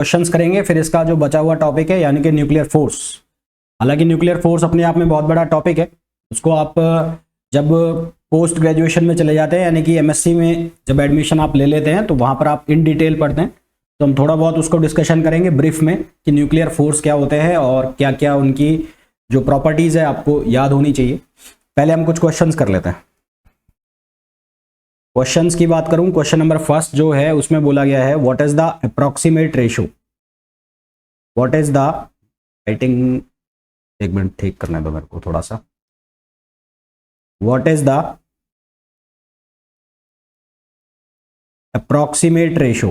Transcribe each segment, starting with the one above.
Questions करेंगे, फिर इसका जो बचा हुआ टॉपिक है यानी कि न्यूक्लियर फोर्स। हालांकि न्यूक्लियर फोर्स अपने आप में बहुत बड़ा टॉपिक है, उसको आप जब पोस्ट ग्रेजुएशन में चले जाते हैं यानी कि एमएससी में जब एडमिशन आप ले लेते हैं तो वहाँ पर आप इन डिटेल पढ़ते हैं। तो हम थोड़ा बहुत उसको डिस्कशन करेंगे ब्रीफ में कि न्यूक्लियर फोर्स क्या होते हैं और क्या क्या उनकी जो प्रॉपर्टीज़ है आपको याद होनी चाहिए। पहले हम कुछ क्वेश्चंस कर लेते हैं। क्वेश्चंस की बात करूं, क्वेश्चन नंबर फर्स्ट जो है उसमें बोला गया है what is the approximate ratio. What is the writing, एक मिनट ठीक करने दो मेरे को थोड़ा सा। What is the approximate ratio,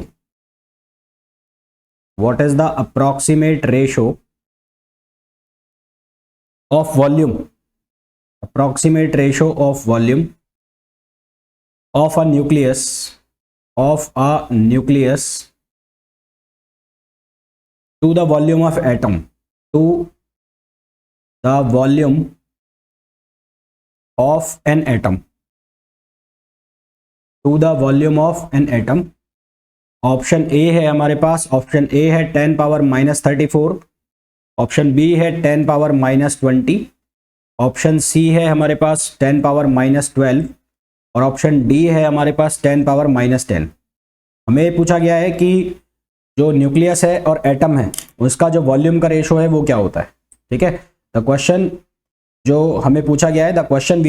what is the approximate ratio of volume, approximate ratio of volume of a nucleus to the volume of atom, to the volume of an atom, to the volume of an atom। Option A है हमारे पास, option A है 10 power -34, option B है 10 power -20, option C है हमारे पास 10 power -12 और option D है हमारे पास 10 power -10। हमें पूछा गया है कि जो न्यूक्लियस है और एटम है उसका जो वॉल्यूम का रेशो है वो क्या होता है। ठीक है, द क्वेश्चन जो हमें पूछा गया है, the question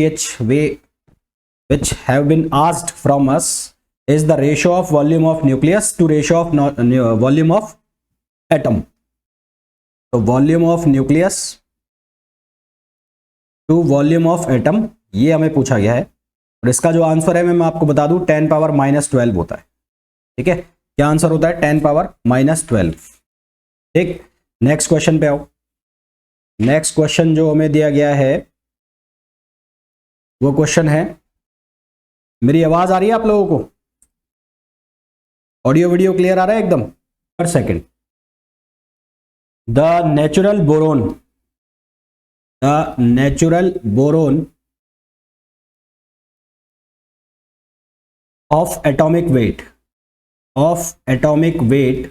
which have been asked from us is the ratio of volume of nucleus to ratio of volume of atom. तो volume of nucleus to volume of atom ये हमें पूछा गया है और इसका जो आंसर है मैं आपको बता दूं 10 पावर -12 होता है। ठीक है, क्या आंसर होता है 10 पावर -12। ठीक, नेक्स्ट क्वेश्चन पे आओ। नेक्स्ट क्वेश्चन जो हमें दिया गया है वो क्वेश्चन है, मेरी आवाज आ रही है आप लोगों को? ऑडियो वीडियो क्लियर आ रहा है एकदम? पर second, the natural boron of atomic weight,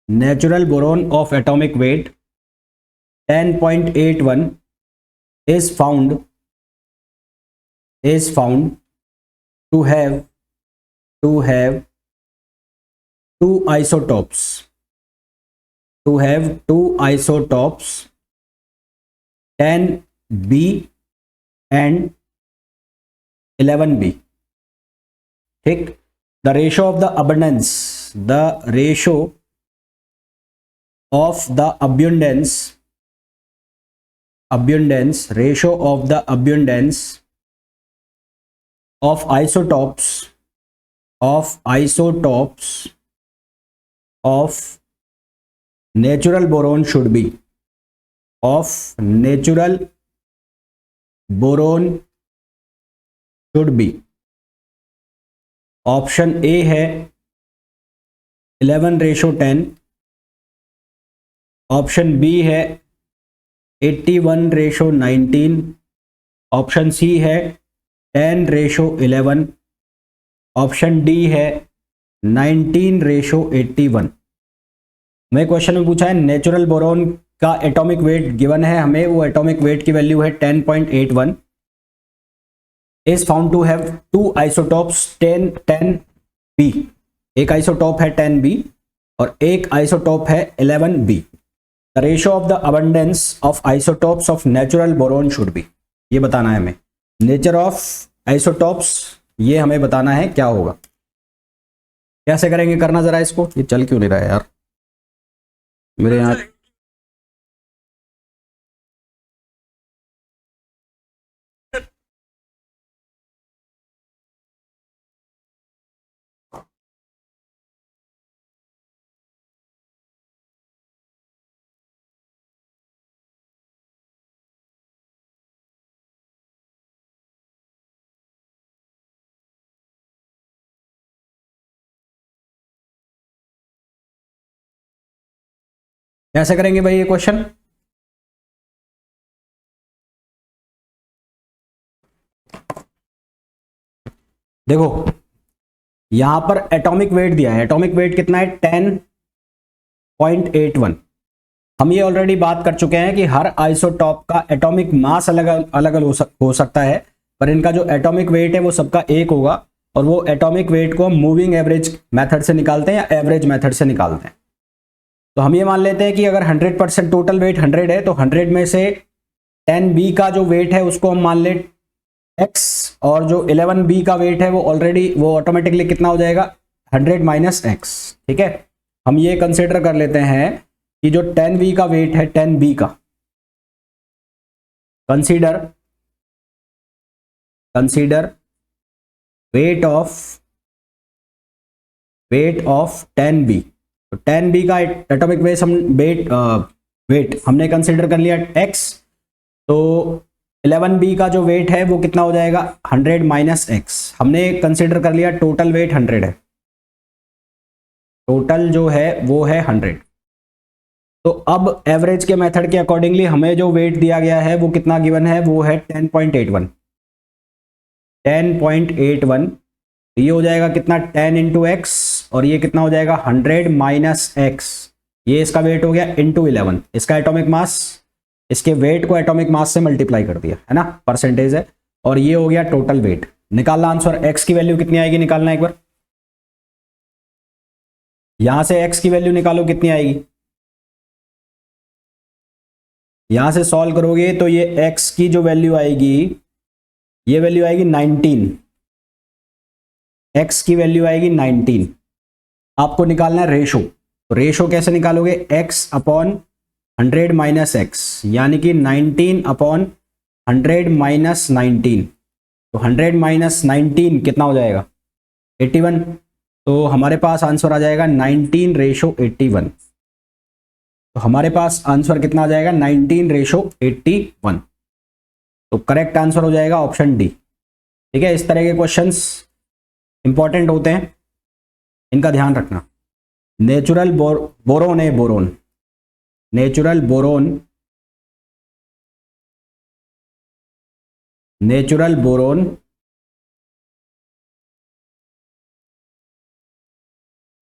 natural boron of atomic weight 10.81 is found to have two isotopes, 10B and 11B। ठीक, the ratio of the abundance, ratio of the abundance of isotopes of natural boron should be, option A है 11:10, option B है 81:19, option C है 10:11, option D है 19:81। हमें question में पूछा है natural boron का एटॉमिक वेट गिवन है, हमें वो एटॉमिक वेट की वैल्यू है 10.81, is found to have two isotopes 10B। एक आइसोटॉप है 10B और एक आइसोटॉप है 11B। The ratio of the abundance of isotopes of natural boron should be, ये बताना है हमें। नेचर ऑफ आइसोटॉप्स ये हमें बताना है क्या होगा। कैसे करेंगे, करना जरा इसको, ये चल क्यों नहीं रहा है यार मेरे यहाँ। कैसे करेंगे भाई ये क्वेश्चन? देखो यहां पर एटॉमिक वेट दिया है, एटॉमिक वेट कितना है 10.81। हम ये ऑलरेडी बात कर चुके हैं कि हर आइसोटॉप का एटॉमिक मास अलग अलग हो सकता है, पर इनका जो एटॉमिक वेट है वो सबका एक होगा, और वो एटॉमिक वेट को हम मूविंग एवरेज मेथड से निकालते हैं या एवरेज मेथड से निकालते हैं। तो हम ये मान लेते हैं कि अगर 100% टोटल वेट 100 है, तो 100 में से 10b का जो वेट है उसको हम मान ले x, और जो 11b का वेट है वो ऑटोमेटिकली कितना हो जाएगा 100 माइनस x। ठीक है, हम ये कंसिडर कर लेते हैं कि जो 10b का वेट है, 10b का कंसीडर वेट ऑफ 10b। तो 10b का एटॉमिक वेट हमने कंसीडर कर लिया x, तो 11b का जो वेट है वो कितना हो जाएगा 100 माइनस x। हमने कंसीडर कर लिया टोटल वेट 100 है, टोटल जो है वो है 100। तो अब एवरेज के मेथड के अकॉर्डिंगली हमें जो वेट दिया गया है वो कितना गिवन है, वो है 10.81। 10.81 ये हो जाएगा कितना 10 इंटू एक्स, और ये कितना हो जाएगा 100 माइनस एक्स। ये इसका वेट हो गया इंटू 11, इसका एटॉमिक मास, इसके वेट को एटॉमिक मास से मल्टीप्लाई कर दिया है ना, परसेंटेज है, और ये हो गया टोटल वेट। निकालना आंसर, एक्स की वैल्यू कितनी आएगी निकालना एक बार, यहां से एक्स की वैल्यू निकालो कितनी आएगी, यहां से सॉल्व करोगे तो ये एक्स की जो वैल्यू आएगी, ये वैल्यू आएगी 19, एक्स की वैल्यू आएगी 19। आपको निकालना है रेशो, तो रेशो कैसे निकालोगे, x अपॉन 100 माइनस एक्स, यानी कि 19 अपॉन 100 माइनस 19। तो 100 माइनस 19 कितना हो जाएगा 81। तो हमारे पास आंसर आ जाएगा 19 रेशो 81। तो हमारे पास आंसर कितना आ जाएगा 19 रेशो 81। तो करेक्ट आंसर हो जाएगा ऑप्शन डी। ठीक है, इस तरह के क्वेश्चंस इंपॉर्टेंट होते हैं, इनका ध्यान रखना। नेचुरल बोरोन है, boron, natural boron, natural boron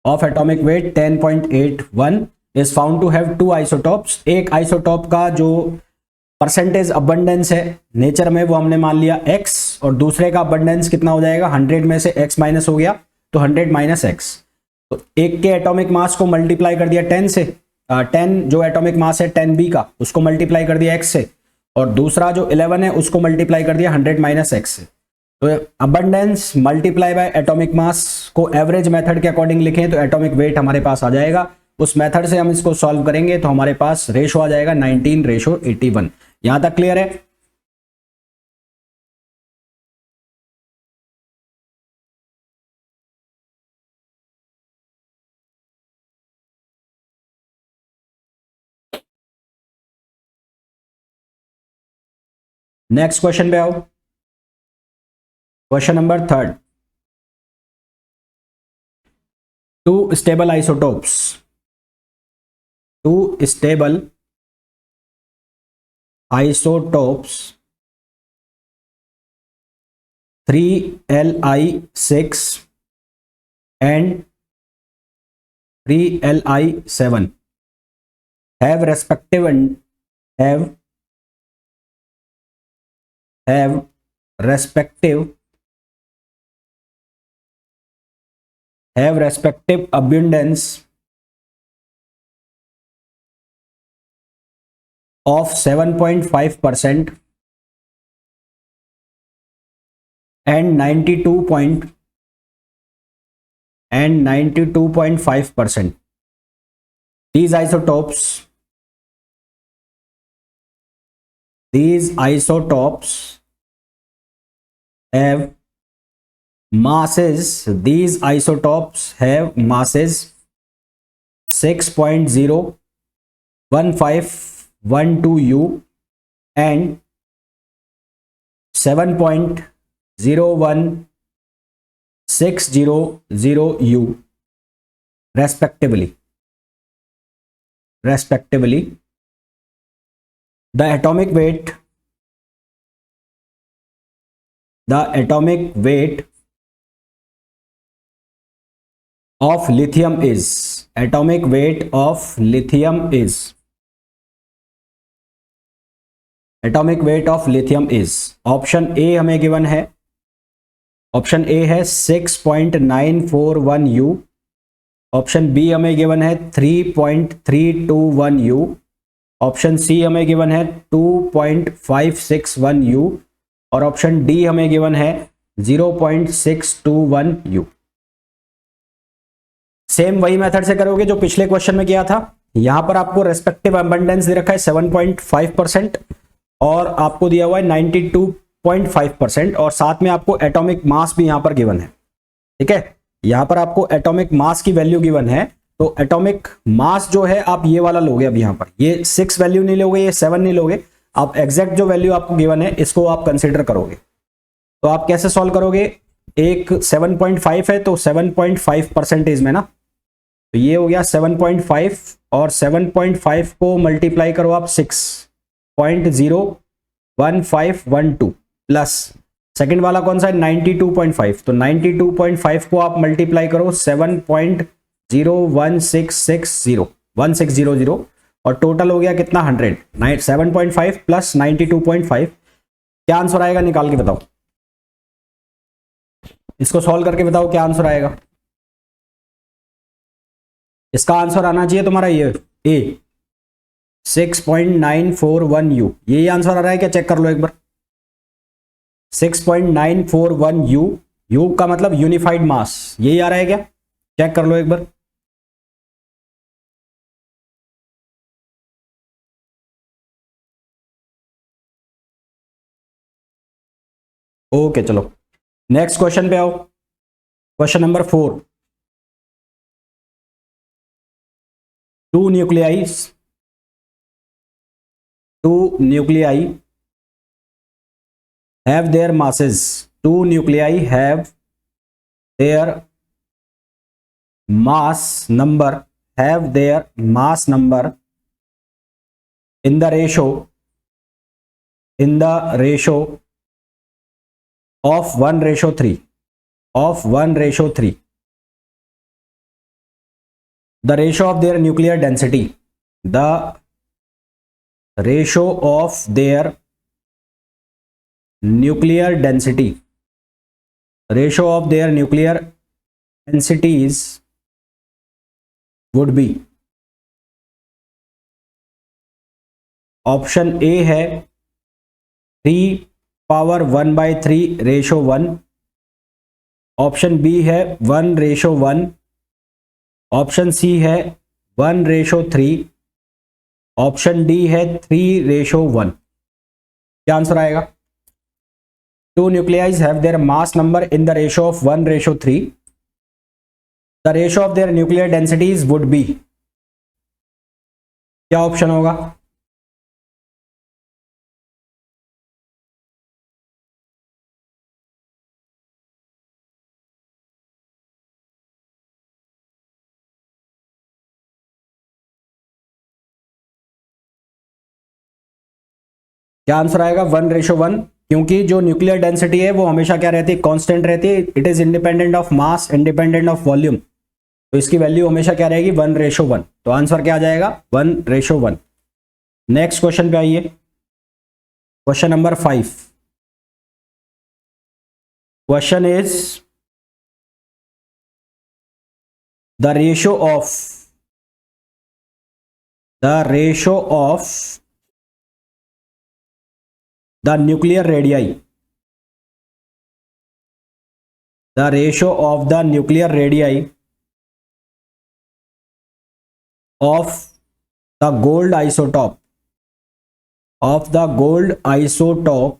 of atomic weight 10.81 is found to have two isotopes. एक आइसोटॉप का जो परसेंटेज अबंडेंस है नेचर में वो हमने मान लिया x, और दूसरे का अबंडेंस कितना हो जाएगा 100 में से x माइनस हो गया, तो 100 माइनस x। तो एक के एटॉमिक मास को मल्टीप्लाई कर दिया 10 से, 10 जो एटॉमिक मास है 10b का उसको मल्टीप्लाई कर दिया x से, और दूसरा जो 11 है उसको मल्टीप्लाई कर दिया 100 माइनस x से। तो abundance multiply by atomic mass को एवरेज मेथड के अकॉर्डिंग लिखें तो एटॉमिक वेट हमारे पास आ जाएगा। उस मेथड से हम इसको सॉल्व करेंगे तो हमारे पास रेशो आ जाएगा 19 रेशो 81। यहां तक क्लियर है? नेक्स्ट क्वेश्चन पे आओ, question number 3। Two stable isotopes, two stable isotopes 3Li6 and 3Li7 have respective abundance of 7.5% and 92.5%. These isotopes have masses, 6.01512 U and 7.01600 U respectively. The atomic weight of lithium is, atomic weight of lithium is, atomic weight of lithium is, option A हमें given है, option A है 6.941 you, option B हमें given है 3.321 you, option C हमें given है 2.561 you और option D हमें given है 0.621 यू। सेम वही मेथड से करोगे जो पिछले क्वेश्चन में किया था। यहां पर आपको रेस्पेक्टिव अबंडेंस दे रखा है 7.5% और आपको दिया हुआ है 92.5% और साथ में आपको एटॉमिक मास भी यहां पर गिवन है। ठीक है, यहां पर आपको एटॉमिक मास की वैल्यू गिवन है, तो एटॉमिक मास जो है आप ये वाला लोगे। अब यहां पर ये 6 वैल्यू नहीं लोगे, ये 7 नहीं लोगे, आप एग्जैक्ट जो वैल्यू आपको गिवन है इसको आप कंसीडर करोगे। तो आप कैसे सॉल्व करोगे, एक 7.5 है तो 7.5% में ना, तो ये हो गया 7.5 और 7.5 को मल्टीप्लाई करो आप 6.01512 प्लस सेकेंड वाला कौन सा है 92.5, तो 92.5 को आप मल्टीप्लाई करो 7.01660 और टोटल हो गया कितना 100। 7.5 प्लस 92.5 क्या आंसर आएगा, निकाल के बताओ, इसको सॉल्व करके बताओ क्या आंसर आएगा। इसका आंसर आना चाहिए तुम्हारा ये ए 6.941 यू, यही आंसर आ रहा है क्या, चेक कर लो एक बार। 6.941 यू, यू का मतलब यूनिफाइड मास, यही आ रहा है क्या, चेक कर लो एक बार। ओके चलो नेक्स्ट क्वेश्चन पे आओ, question number 4। Two nuclei have their masses, two nuclei have their mass number in the ratio of 1:3, the ratio of their nuclear density, the ratio of their nuclear densities would be, option A है 3/1/3 ratio 1, option B है 1:1, option C है 1:3, option D है 3:1। क्या answer आएगा, two nuclei have their mass number in the ratio of 1:3, the ratio of their nuclear densities would be, क्या option होगा, क्या answer आएगा 1:1, क्योंकि जो न्यूक्लियर डेंसिटी है वो हमेशा क्या रहती है, कांस्टेंट रहती है, it is independent of mass, independent of volume, तो इसकी वैल्यू हमेशा क्या रहेगी 1:1, तो आंसर क्या आ जाएगा 1:1। नेक्स्ट क्वेश्चन पे आइए, question number 5। Question is the ratio of the nuclear radii, the ratio of the nuclear radii of the gold isotope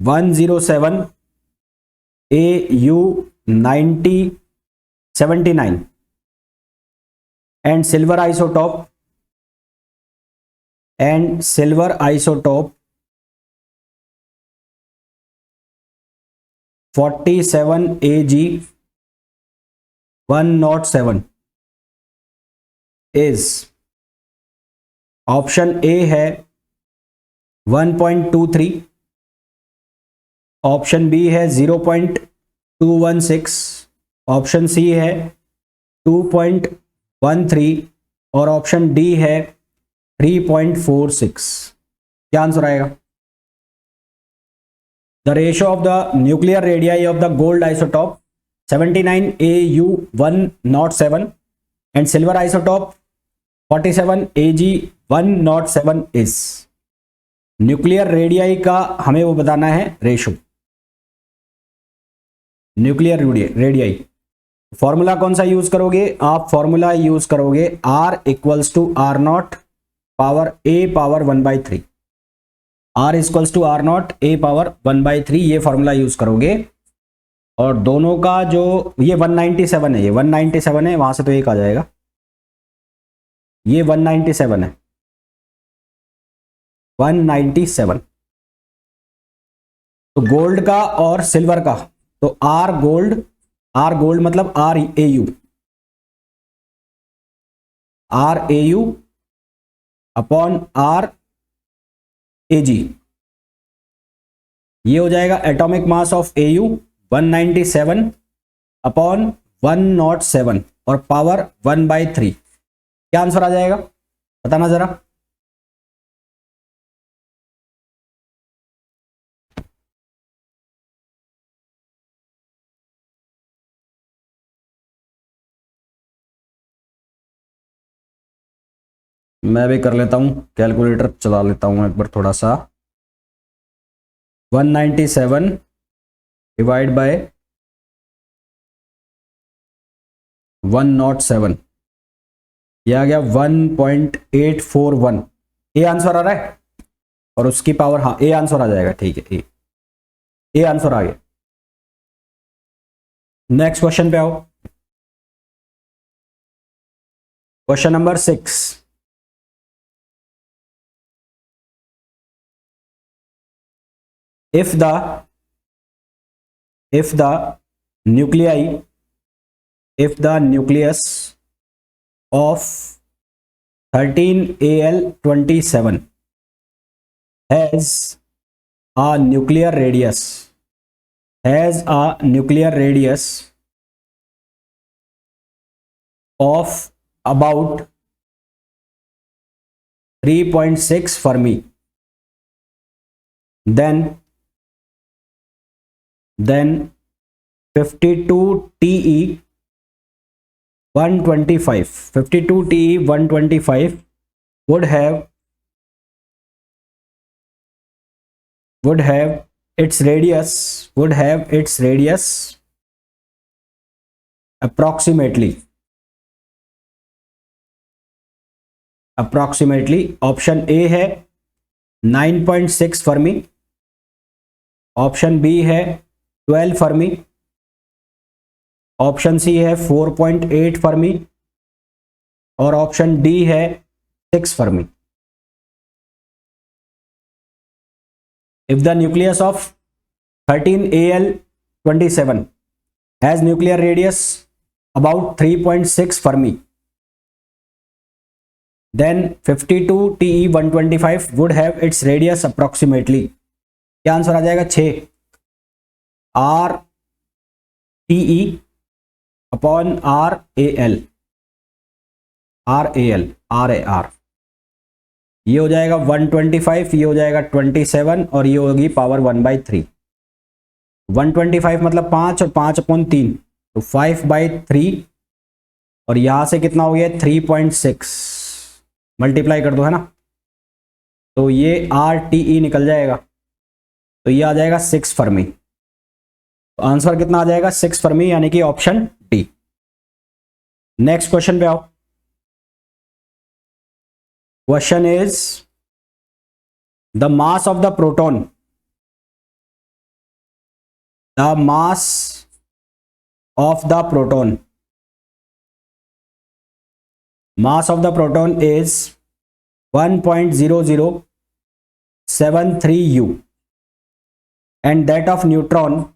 107 AU-9079 and silver isotope 47 AG-107 is, option A है 1.23, option B है 0.216, option C है 2.13 और option D है 3.46। क्या answer आएगा? The ratio of the nuclear radii of the gold isotope 79 AU107 and silver isotope 47 AG107 is. Nuclear radii का हमें वो बताना है रेशो। न्यूक्लियर रेडियाई फॉर्मूला कौन सा यूज करोगे आप? फॉर्मूला यूज करोगे R equals to R not power A power 1/3। R equals to R not A power 1/3 ये फॉर्मूला यूज करोगे। और दोनों का जो ये 197 है, ये 197 है, वहां से तो एक आ जाएगा, ये 197 है, 197। तो गोल्ड का और सिल्वर का, तो आर गोल्ड मतलब R A U upon R A G, ये हो जाएगा atomic mass of A U 197 upon 107 और पावर 1/3। क्या आंसर आ जाएगा बताना जरा? मैं भी कर लेता हूं, कैलकुलेटर चला लेता हूं एक बार थोड़ा सा। 197 डिवाइड बाय 107, ये आ गया 1.841। ए आंसर आ रहा है और उसकी पावर, हाँ ए आंसर आ जाएगा, ठीक है, ए आंसर आ गया। नेक्स्ट क्वेश्चन पे आओ। Question number 6। if the nucleus of 13Al27 has a nuclear radius of about 3.6 Fermi, then 52Te125 would have its radius approximately option A है 9.6 फर्मी, ऑप्शन बी है 12 Fermi, option C है 4.8 Fermi और option D है 6 Fermi. If the nucleus of 13Al27 has nuclear radius about 3.6 Fermi, then 52Te125 would have its radius approximately। क्या answer आ जाएगा? 6 RTE upon RAL, RAR, ये हो जाएगा 125, ये हो जाएगा 27 और ये होगी पावर 1/3। 125 मतलब 5 और 5/3 तो 5/3 और यहां से कितना हो गया 3.6, मल्टीप्लाई कर दो है ना, तो ये RTE निकल जाएगा, तो ये आ जाएगा 6 फर्मी। तो आंसर कितना आ जाएगा? 6 फर्मी, यानी कि ऑप्शन डी। नेक्स्ट क्वेश्चन पे आओ। Question is the mass of the proton, the mass of the proton, mass of the proton is 1.0073 U and that of neutron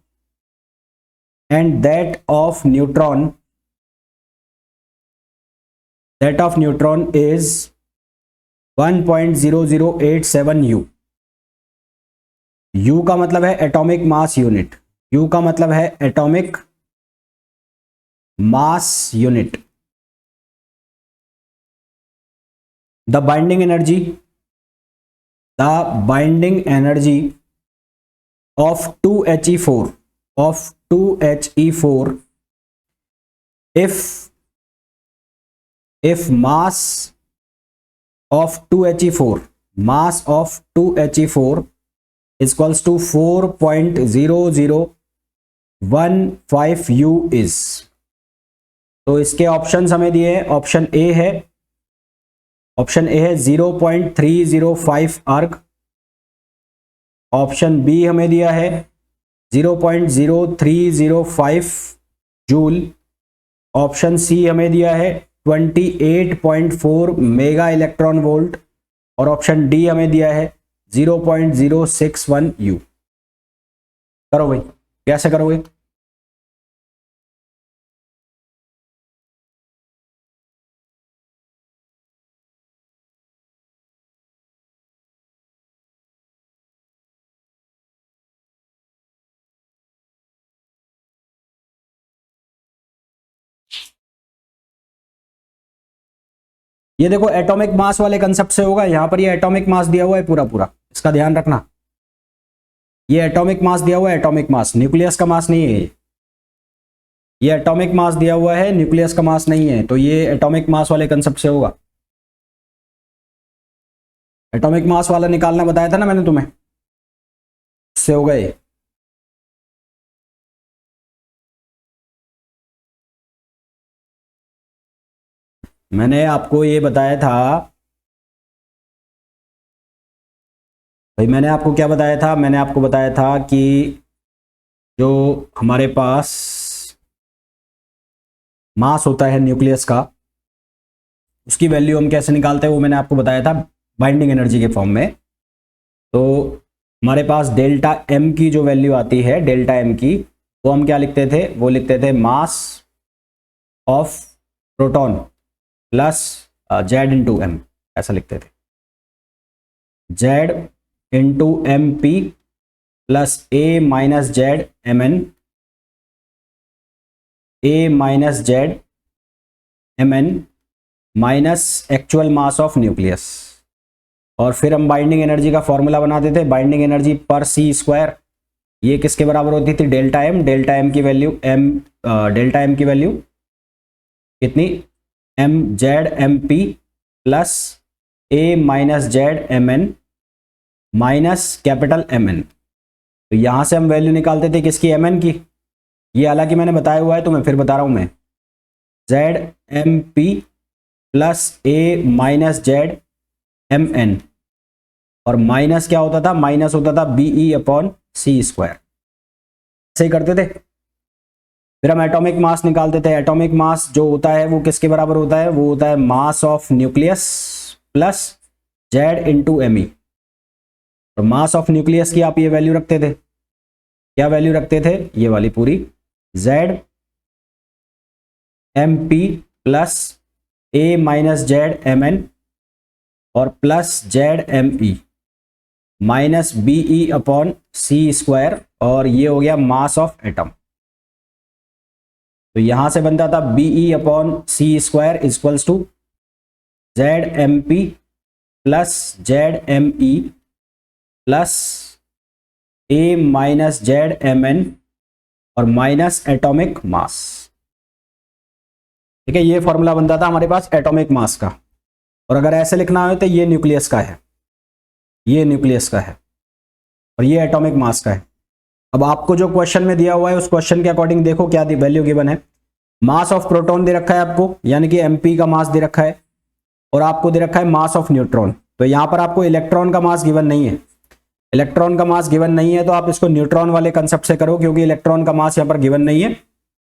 is 1.0087 U। You का मतलब है atomic mass unit, you का मतलब है atomic mass unit. The binding energy, the binding energy of 2He4 of 2He4 if mass of 2He4 mass of 2He4 is equals to 4.0015 U is। तो इसके options हमें दिए हैं। ऑप्शन ए है 0.305 अर्ग। ऑप्शन बी हमें दिया है 0.0305 जूल। ऑप्शन सी हमें दिया है 28.4 मेगा इलेक्ट्रॉन वोल्ट और ऑप्शन डी हमें दिया है 0.061 यू। करो भाई, कैसे करोगे? ये देखो एटॉमिक मास वाले कंसेप्ट से होगा। यहां पर ये एटॉमिक मास दिया हुआ है पूरा पूरा, इसका ध्यान रखना। ये एटॉमिक मास दिया हुआ है, एटॉमिक मास, न्यूक्लियस का मास नहीं है ये एटॉमिक मास दिया हुआ है, न्यूक्लियस का मास नहीं है। तो ये एटॉमिक मास वाले कंसेप्ट से होगा। एटॉमिक मास वाला निकालना बताया था ना मैंने तुम्हें, उससे होगा ये। मैंने आपको ये बताया था भाई, मैंने आपको क्या बताया था? मैंने आपको बताया था कि जो हमारे पास मास होता है न्यूक्लियस का, उसकी वैल्यू हम कैसे निकालते हैं वो मैंने आपको बताया था बाइंडिंग एनर्जी के फॉर्म में। तो हमारे पास डेल्टा एम की जो वैल्यू आती है, डेल्टा एम की, वो हम क्या लिखते थे? वो लिखते थे mass of proton plus Z into M, ऐसा लिखते थे। Z into M P plus A minus Z M N, A minus Z M N minus actual mass of nucleus. और फिर हम बाइंडिंग एनर्जी का फॉर्मूला बनाते थे, बाइंडिंग एनर्जी पर सी स्क्वायर। ये किसके बराबर होती थी? Delta M. डेल्टा एम की वैल्यू डेल्टा एम की वैल्यू कितनी? M Z M P plus A minus Z M N minus capital M N. तो यहां से हम वैल्यू निकालते थे किसकी? एम एन की। ये हालांकि मैंने बताया हुआ है तो मैं फिर बता रहा हूं मैं, Z M P plus A minus Z M N, और माइनस क्या होता था? माइनस होता था बीई अपॉन सी स्क्वायर। ऐसे ही करते थे। फिर हम एटॉमिक मास निकालते थे। एटॉमिक मास जो होता है वो किसके बराबर होता है? वो होता है mass of nucleus plus Z into M E. और मास ऑफ न्यूक्लियस की आप ये वैल्यू रखते थे, क्या वैल्यू रखते थे? ये वाली पूरी, Z M P plus A minus Z M N और plus Z M E minus B E upon C square, और ये हो गया मास ऑफ एटम। तो यहां से बनता था B E upon C square equals to Z M P plus Z M E plus A minus Z M N और माइनस एटॉमिक मास। ठीक है, ये फॉर्मूला बनता था हमारे पास एटॉमिक मास का। और अगर ऐसे लिखना हो तो ये न्यूक्लियस का है, ये न्यूक्लियस का है, और ये एटॉमिक मास का है। अब आपको जो क्वेश्चन में दिया हुआ है उस क्वेश्चन के अकॉर्डिंग देखो क्या वैल्यू गिवन है। मास ऑफ प्रोटॉन दे रखा है आपको, यानी कि एमपी का मास दे रखा है, और आपको दे रखा है मास ऑफ न्यूट्रॉन। तो यहां पर आपको इलेक्ट्रॉन का मास गिवन नहीं है। इलेक्ट्रॉन का मास गिवन नहीं है तो आप इसको न्यूट्रॉन वाले कंसेप्ट से करो, क्योंकि इलेक्ट्रॉन का मास यहां पर गिवन नहीं है।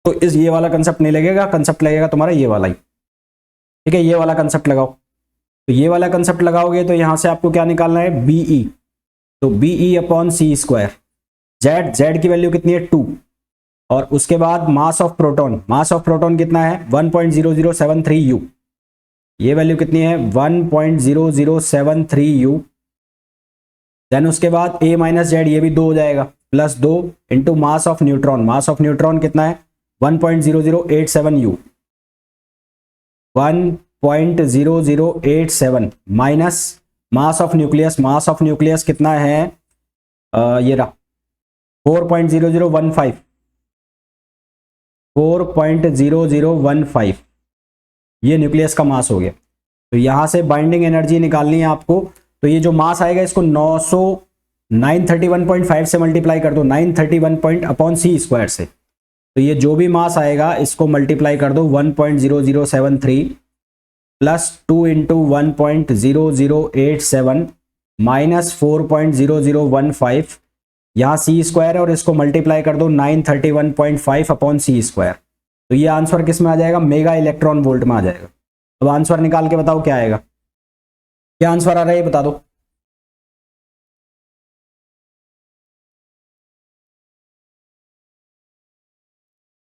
तो इस ये वाला कंसेप्ट नहीं लगेगा, कंसेप्ट लगेगा तुम्हारा ये वाला ही। ठीक है, ये वाला कंसेप्ट लगाओ। तो ये वाला कंसेप्ट लगाओगे तो यहां से आपको क्या निकालना है? बीई। तो B E upon C square, Z, Z की वैल्यू कितनी है? 2। और उसके बाद mass of proton, mass of proton कितना है? 1.0073 यू। ये वैल्यू कितनी है? 1.0073 यू। देन उसके बाद a माइनस जेड, ये भी 2 हो जाएगा, plus 2 into mass of neutron. Mass of neutron कितना है 1.0087 u, 1.0087 minus mass of nucleus. Mass of nucleus कितना है ये रहा 4.0015, 4.0015 ये न्यूक्लियस का मास हो गया। तो यहां से बाइंडिंग एनर्जी निकालनी है आपको, तो ये जो मास आएगा इसको 931.5 से मल्टीप्लाई कर दो, 931 पॉइंट अपॉन सी स्क्वायर से। तो ये जो भी मास आएगा इसको मल्टीप्लाई कर दो 1.0073 प्लस 2 इंटू 1.0087 माइनस 4.0015, यहाँ सी स्क्वायर है और इसको मल्टीप्लाई कर दो 931.5 अपॉन सी स्क्वायर। तो ये आंसर किस में आ जाएगा, मेगा इलेक्ट्रॉन वोल्ट में आ जाएगा। अब आंसर निकाल के बताओ क्या आएगा, क्या आंसर आ रहा है ये बता दो।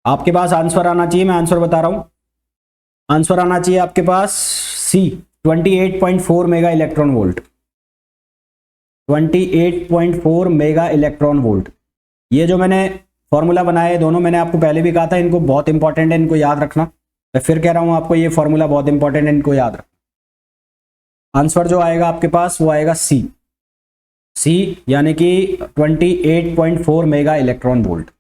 आपके पास आंसर आना चाहिए, मैं आंसर बता रहा हूं, आंसर आना चाहिए आपके पास सी 28.4 mega electron volt, 28.4 mega electron volt. ये जो मैंने फॉर्मूला बनाया है दोनों, मैंने आपको पहले भी कहा था इनको बहुत इंपॉर्टेंट है, इनको याद रखना। मैं फिर कह रहा हूं आपको ये फॉर्मूला बहुत इंपॉर्टेंट है, इनको याद रखना। आंसर जो आएगा आपके पास वो आएगा सी, सी यानी कि 28.4 मेगा इलेक्ट्रॉन वोल्ट।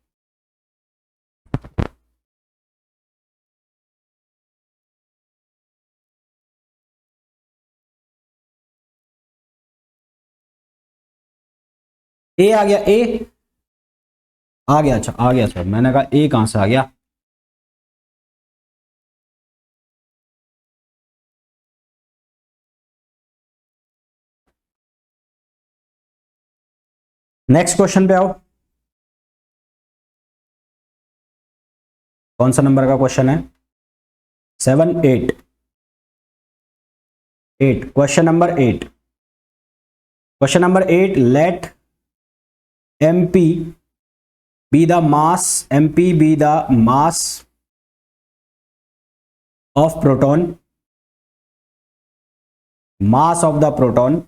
ए आ गया, ए आ गया, अच्छा आ गया सर, मैंने कहा ए कहां से आ गया। नेक्स्ट क्वेश्चन पे आओ। कौन सा नंबर का क्वेश्चन है, 7, 8, question number 8। Question number 8, let MP be the mass, MP be the mass of proton, mass of the proton,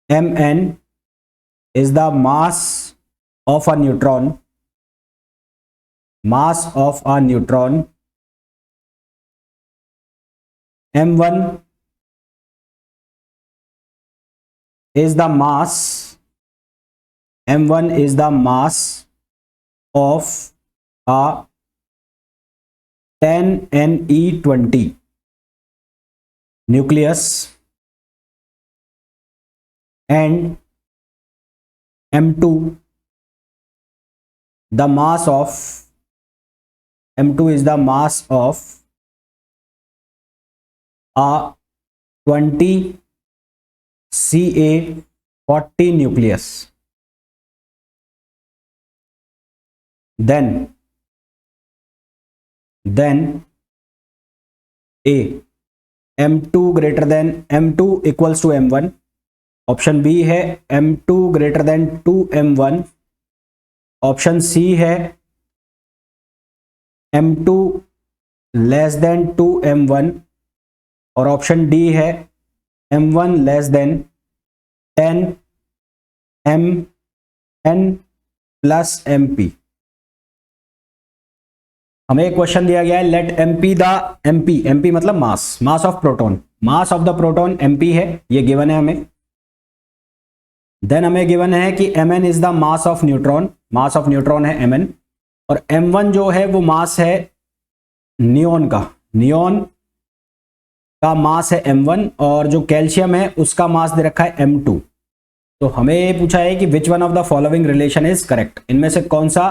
Mn is the mass of a neutron, mass of a neutron, M1 is the mass, M1 is the mass of a 10Ne20 nucleus and M2 the mass of, M2 is the mass of a 20 Ca40 nucleus. Then A, M2 greater than, M2 equals to M1, option B है M2 greater than 2M1, option C है M2 less than 2M1 और option D है M1 less than 10mn plus MP। हमें एक question दिया गया है, late MP the MP मतलब mass, mass of proton, mass of the proton MP है, ये गिवन है हमें। देन हमें गिवन है कि Mn is the mass of neutron, mass of neutron है Mn, और M1 जो है वो मास है नियोन का, नियोन का मास है M1, और जो कैल्शियम है उसका मास दे रखा है M2। तो हमें ये पूछा है कि which one of the following relation is correct, इनमें से कौन सा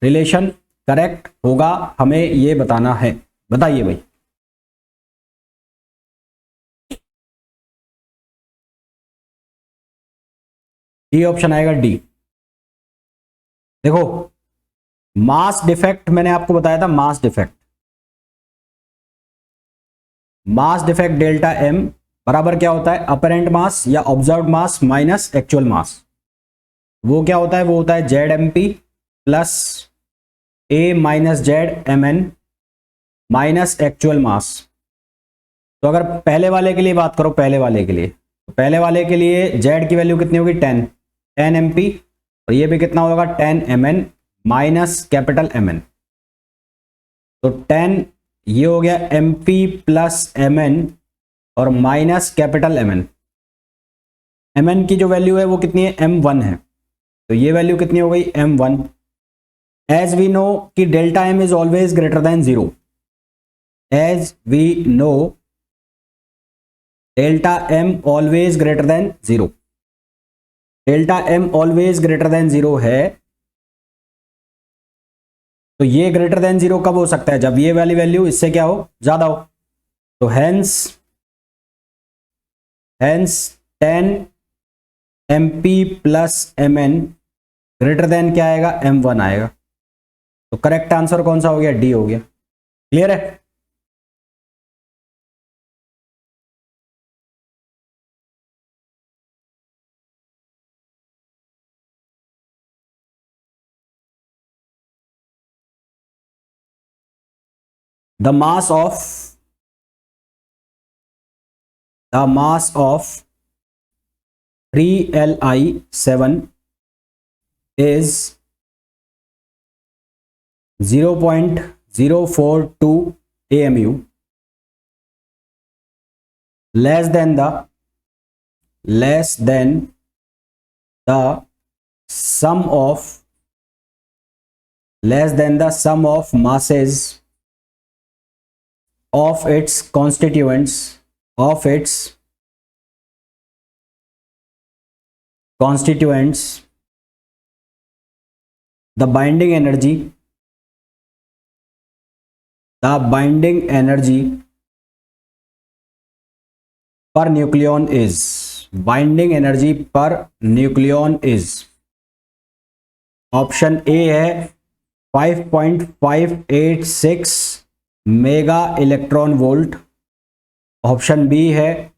रिलेशन करेक्ट होगा, हमें ये बताना है। बताइए भाई। डी ऑप्शन आएगा, डी। देखो मास डिफेक्ट मैंने आपको बताया था, mass defect, mass defect delta M बराबर क्या होता है, अपरेंट मास या observed mass minus actual mass. वो क्या होता है, वो होता है Z M P plus A minus Z M N minus actual mass. तो अगर पहले वाले के लिए बात करो, पहले वाले के लिए, तो पहले वाले के लिए जेड की वैल्यू कितनी होगी 10 एमपी, और ये भी कितना होगा 10 mn माइनस कैपिटल mn। तो 10 ये हो गया mp प्लस mn और माइनस कैपिटल mn। mn की जो वैल्यू है वो कितनी है m1 है, तो ये वैल्यू कितनी हो गई m1। एज वी नो कि delta m is always greater than zero, as we know delta m always greater than zero, delta m always greater than zero है। तो ये ग्रेटर देन जीरो कब हो सकता है, जब ये वाली वैल्यू इससे क्या हो, ज्यादा हो। तो hence 10 mp plus mn greater than क्या आएगा m1 आएगा। तो करेक्ट आंसर कौन सा हो गया, डी हो गया। क्लियर है। The mass of 3Li7 is 0.042 AMU, less than the sum of masses of its constituents, the binding energy per nucleon is option A है 5.586 mega electron volt, option B है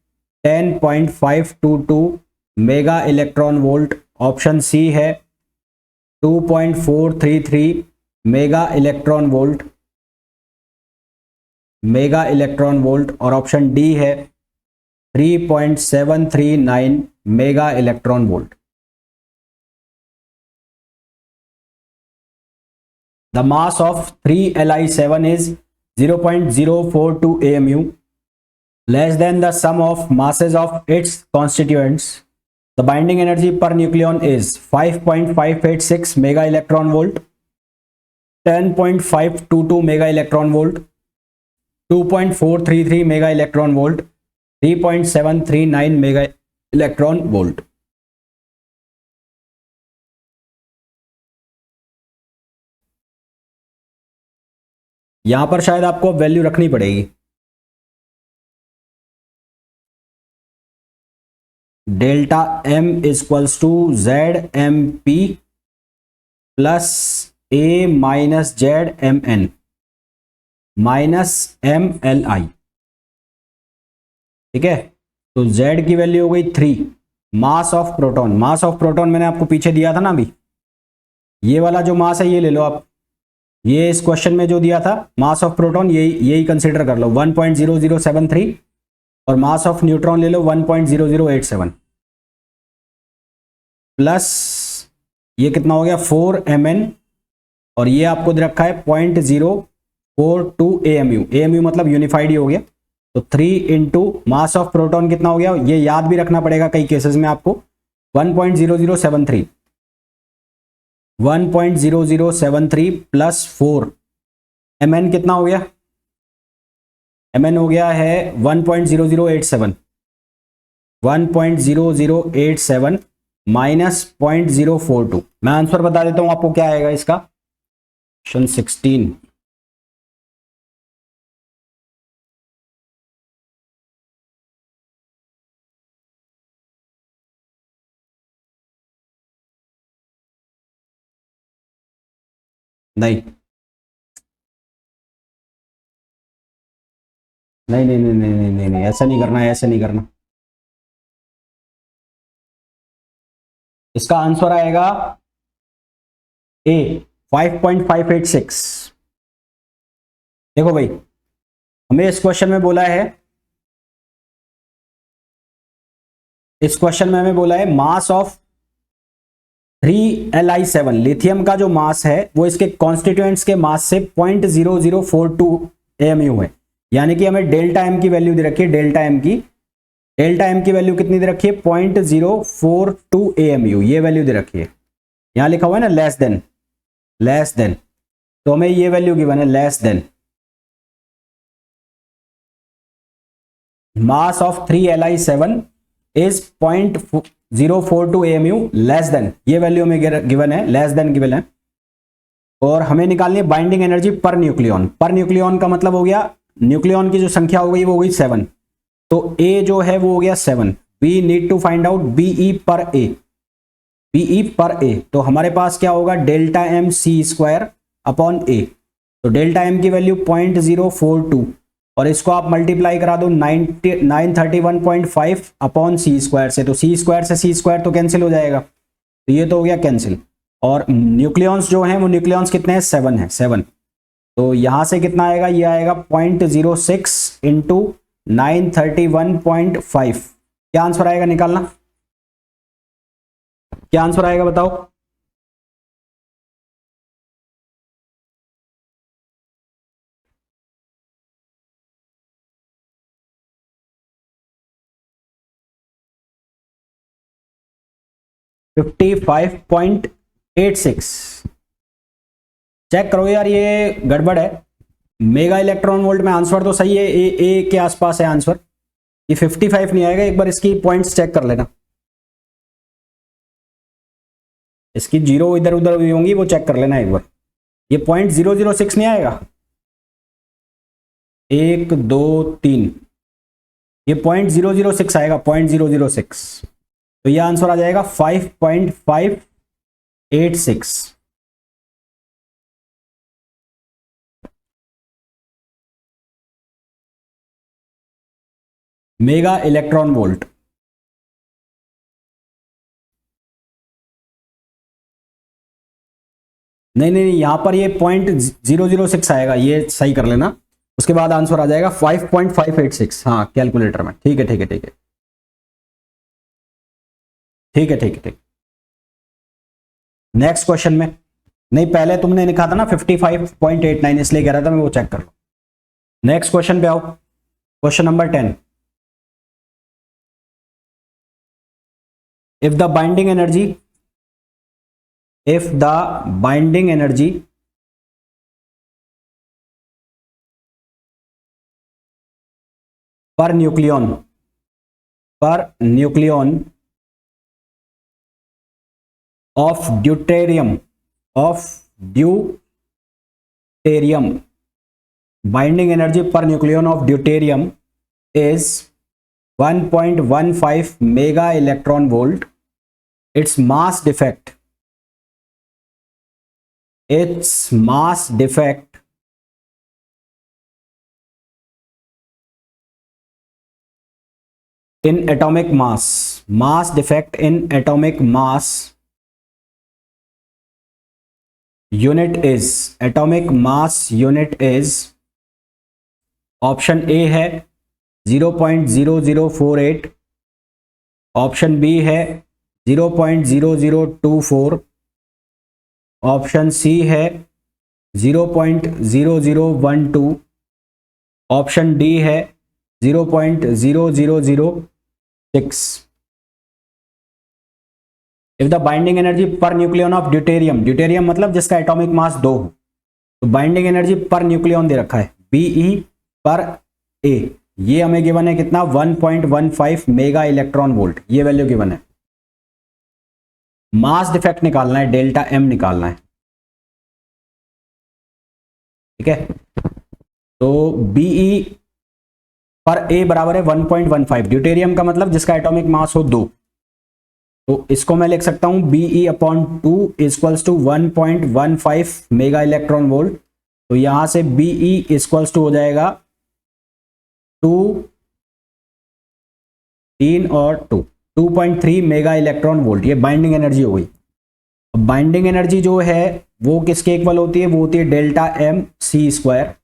10.522 mega electron volt, option C है 2.433 mega electron volt और option D है 3.739 mega electron volt. The mass of 3Li7 is 0.042 AMU, less than the sum of masses of its constituents. The binding energy per nucleon is 5.586 mega electron volt, 10.522 mega electron volt, 2.433 mega electron volt, 3.739 mega electron volt। यहां पर शायद आपको value रखनी पड़ेगी, delta m equals to Z M P plus A minus Z M N minus M L I. ठीक है, तो z की वैल्यू हो गई 3। मास ऑफ प्रोटॉन मैंने आपको पीछे दिया था ना, अभी ये वाला जो मास है ये ले लो आप, ये इस क्वेश्चन में जो दिया था मास ऑफ प्रोटॉन यही कंसीडर कर लो 1.0073, और मास ऑफ न्यूट्रॉन ले लो 1.0087 प्लस ये कितना हो गया 4 mn, और ये आपको दे रखा है 0.042 AMU। AMU मतलब यूनिफाइड ही हो गया, तो 3 इंटू मास ऑफ प्रोटॉन कितना हो गया, ये याद भी रखना पड़ेगा कई केसेस में आपको, 1.0073 प्लस 4 mn कितना हो गया, mn हो गया है 1.0087 माइनस 0.042। मैं आंसर बता देता हूं आपको क्या आएगा इसका, ऑप्शन 16। नहीं नहीं नहीं नहीं नहीं नहीं नहीं, ऐसा नहीं करना है, ऐसा नहीं करना। इसका आंसर आएगा ए 5.586। देखो भाई, हमें इस क्वेश्चन में बोला है इस क्वेश्चन में हमें बोला है मास ऑफ 3Li7 लिथियम का जो मास है वो इसके कॉन्स्टिट्यूएंट्स के मास से 0.0042 AMU है, यानी कि हमें डेल्टा एम की वैल्यू दे रखी है, डेल्टा एम की वैल्यू कितनी दे रखी है 0.042 AMU, ये वैल्यू दे रखी है। यहां लिखा हुआ है ना लेस देन, तो हमें ये वैल्यू गिवन है less then mass of 3Li7 is 0.042 AMU less than, ये वैल्यू हमें गिवन है, लेस देन गिवन है। और हमें निकालनी है binding energy per nucleon. Per nucleon का मतलब हो गया न्यूक्लियन की जो संख्या हो गई वो हो गई 7, तो A जो है वो हो गया 7। We need to find out BE पर A, तो हमारे पास क्या होगा delta M C square upon A, तो डेल्टा एम की वैल्यू 0.042 और इसको आप मल्टीप्लाई करा दो 931.5 अपॉन सी स्क्वायर से, तो सी स्क्वायर तो कैंसिल हो जाएगा, तो ये तो हो गया कैंसिल। और न्यूक्लियॉन्स जो हैं वो न्यूक्लियॉन्स कितने हैं 7 है 7, तो यहां से कितना आएगा, ये आएगा 0.06 इंटू 931.5। क्या आंसर आएगा निकालना, क्या आंसर आएगा बताओ। $55.86। चेक करो यार, ये गड़बड़ है। मेगा इलेक्ट्रॉन वोल्ट में आंसर तो सही है, ए के आसपास है आंसर, ये 55 नहीं आएगा। एक बार इसकी पॉइंट्स चेक कर लेना, इसकी जीरो इधर उधर हुई होंगी, वो चेक कर लेना एक बार। ये 0.006 नहीं आएगा, 1 2 3, ये 0.006 आएगा, 0.006, तो ये आंसर आ जाएगा 5.586। Mega electron volt. नहीं, यहां पर ये 0.006 आएगा, ये सही कर लेना, उसके बाद आंसर आ जाएगा 5.586। हाँ कैलकुलेटर में, ठीक है। नेक्स्ट क्वेश्चन में, नहीं पहले तुमने लिखा था ना 55.89, इसलिए कह रहा था मैं, वो चेक कर लो। नेक्स्ट क्वेश्चन पे आओ, question number 10। if the binding energy per nucleon of deuterium binding energy per nucleon of deuterium is 1.15 mega electron volt, its mass defect in atomic mass unit is option A है 0.0048, option B है 0.0024, option C है 0.0012, option D है 0.0006। If the binding energy per nucleon of deuterium मतलब जिसका atomic mass 2 हो, तो binding energy per nucleon दे रखा है BE पर A, ये हमें गिवन है कितना 1.15 मेगा इलेक्ट्रॉन वोल्ट, ये वैल्यू गिवन है। मास डिफेक्ट निकालना है, डेल्टा एम निकालना है, ठीक है। तो BE पर A बराबर है 1.15, ड्यूटेरियम का मतलब जिसका एटॉमिक मास हो 2, तो इसको मैं लिख सकता हूं BE upon 2 equals to 1.15 mega electron volt, तो यहां से BE इक्वल्स टू हो जाएगा 2 3 और 2.3 मेगा इलेक्ट्रॉन वोल्ट, ये बाइंडिंग एनर्जी हो गई। बाइंडिंग एनर्जी जो है वो किसके इक्वल होती है, वो होती है डेल्टा एम सी स्क्वायर,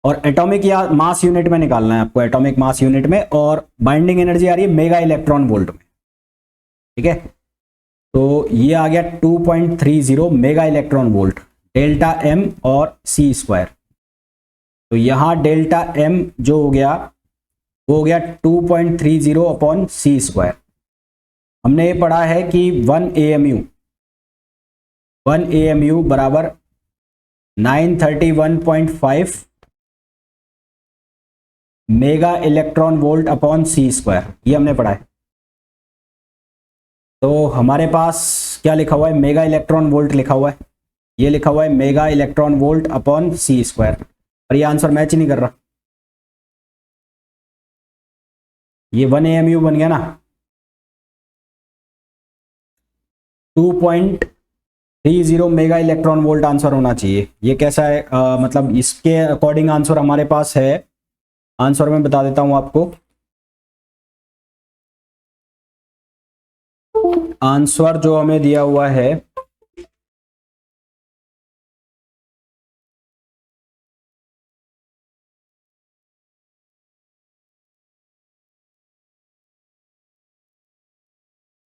और एटॉमिक या मास यूनिट में निकालना है आपको, एटॉमिक मास यूनिट में, और बाइंडिंग एनर्जी आ रही है मेगा इलेक्ट्रॉन वोल्ट में। ठीक है, तो ये आ गया 2.30 mega electron volt, delta M और सी स्क्वायर। तो यहां डेल्टा एम जो हो गया वो हो गया 2.30 अपॉन सी स्क्वायर। हमने ये पढ़ा है कि 1 AMU बराबर 931.5 mega electron volt upon C square, ये हमने पढ़ा है। तो हमारे पास क्या लिखा हुआ है, मेगा इलेक्ट्रॉन वोल्ट लिखा हुआ है, ये लिखा हुआ है mega electron volt upon C square, और ये आंसर मैच ही नहीं कर रहा। ये 1 AMU बन गया ना, 2.30 मेगा इलेक्ट्रॉन वोल्ट आंसर होना चाहिए। ये कैसा है, मतलब इसके अकॉर्डिंग आंसर हमारे पास है, आंसर मैं बता देता हूं आपको। आंसर जो हमें दिया हुआ है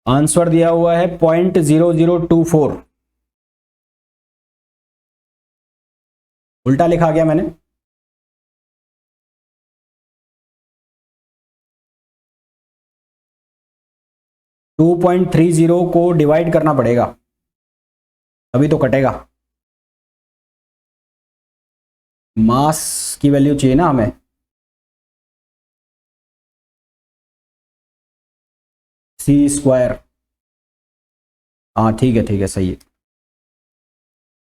आंसर दिया हुआ है 0.0024, उल्टा लिखा गया मैंने। टू 2.30 को डिवाइड करना पड़ेगा तभी तो कटेगा, मास की वैल्यू चाहिए ना हमें। सी स्क्वायर, हाँ ठीक है सही है।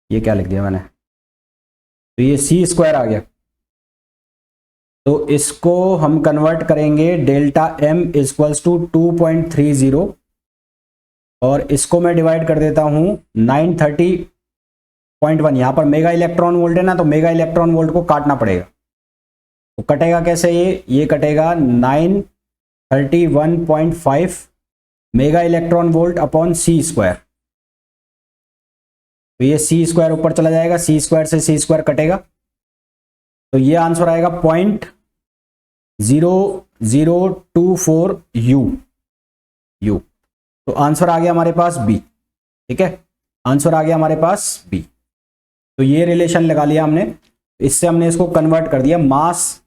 ये क्या लिख दिया मैंने, तो ये सी स्क्वायर आ गया। तो इसको हम कन्वर्ट करेंगे डेल्टा एम इक्वल्स टू 2.30, और इसको मैं डिवाइड कर देता हूं 930.1। यहां पर मेगा इलेक्ट्रॉन वोल्ट है ना, तो मेगा इलेक्ट्रॉन वोल्ट को काटना पड़ेगा। तो कटेगा कैसे, ये कटेगा 931.5 mega electron volt upon C square. तो ये सी स्क्वायर ऊपर चला जाएगा, सी स्क्वायर से सी स्क्वायर कटेगा, तो ये आंसर आएगा 0.0024 यू। तो आंसर आ गया हमारे पास बी। ठीक है, आंसर आ गया हमारे पास बी। तो ये रिलेशन लगा लिया हमने, इससे हमने इसको कन्वर्ट कर दिया, मास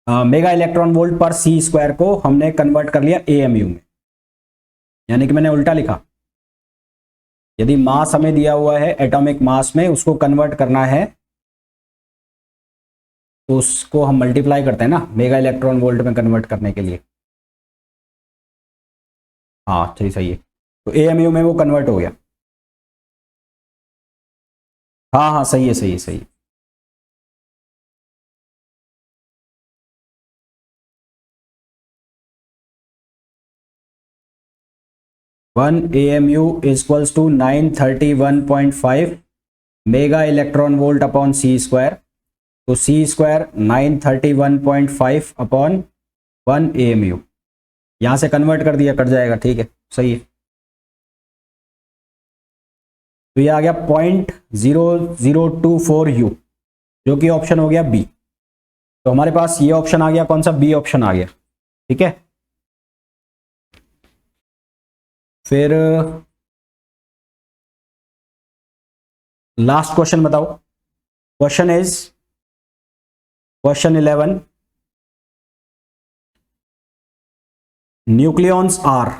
मेगा इलेक्ट्रॉन वोल्ट पर सी स्क्वायर को हमने कन्वर्ट कर लिया AMU में, यानी कि मैंने उल्टा लिखा। यदि मास हमें दिया हुआ है एटॉमिक मास में, उसको कन्वर्ट करना है तो उसको हम मल्टीप्लाई करते हैं ना मेगा इलेक्ट्रॉन वोल्ट में कन्वर्ट करने के लिए। हाँ सही है, तो AMU में वो कन्वर्ट हो गया। हाँ सही है। 1 AMU equals to 931.5 mega electron volt upon C square. तो सी स्क्वायर 931.5 अपॉन 1 AMU, यहां से कन्वर्ट कर दिया, कट जाएगा। ठीक है, सही है। तो ये आ गया 0.0024 यू, जो कि ऑप्शन हो गया बी। तो हमारे पास ये ऑप्शन आ गया, कौन सा, बी ऑप्शन आ गया। ठीक है, फिर लास्ट क्वेश्चन बताओ। Question 11, nucleons are,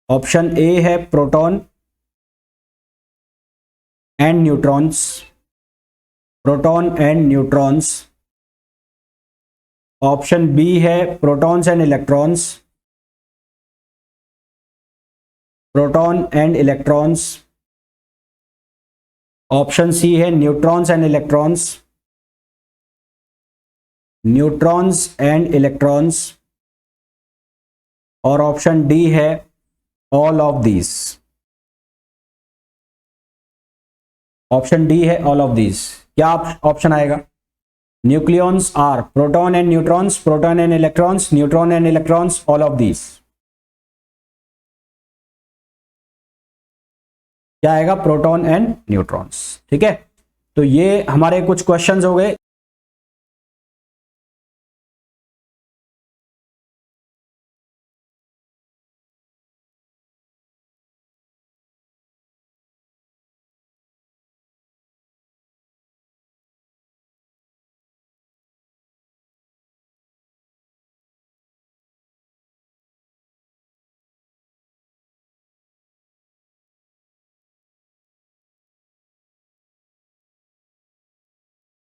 option A है proton and neutrons, option B है protons and electrons, option C है न्यूट्रॉन्स एंड इलेक्ट्रॉन्स, और ऑप्शन डी है all of these. Option D है ऑल ऑफ दीज। क्या ऑप्शन आएगा, nucleons are proton and neutrons, proton and electrons, neutron and electrons, all of these. क्या आएगा, proton and neutrons. ठीक है, तो ये हमारे कुछ क्वेश्चंस हो गए।